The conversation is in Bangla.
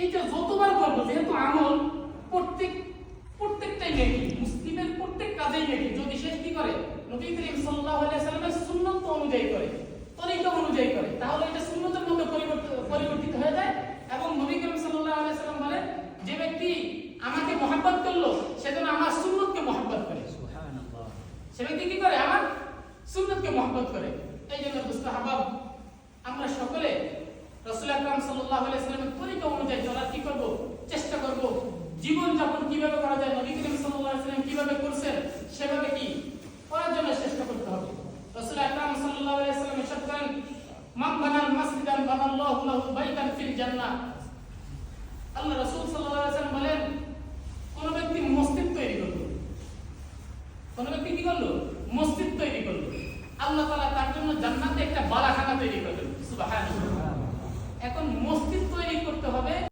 এইটা যতবার করবো, যেহেতু আমল প্রত্যেকটাই নেকি, মুসলিমের প্রত্যেক কাজেই নেকি। যদি সে কি করে নবী করিম সাল্লাল্লাহু আলাইহি ওয়াসাল্লামের সুন্নাত অনুযায়ী করে, তরিকা অনুযায়ী করে, তাহলে এটা সুন্নতের মধ্যে পরিবর্তিত হয়ে যায়। এবং নবী করিম সাল্লাল্লাহু আলাইহি ওয়াসাল্লাম বলেন, যে ব্যক্তি আমাকে মহব্বত করলো সে যেন আমার সুন্নতকে মহব্বত করে। সুবহানাল্লাহ। সে ব্যক্তি কি করে? আমার সুন্নতকে মহব্বত করে। এই জন্য মুস্তাহাব আমরা সকলে রাসূল আকরাম সাল্লাল্লাহু আলাইহি ওয়াসাল্লামের তরিকা অনুযায়ী চলার কি করব? চেষ্টা করব। জীবন যাপন কিভাবে করা যায় নবী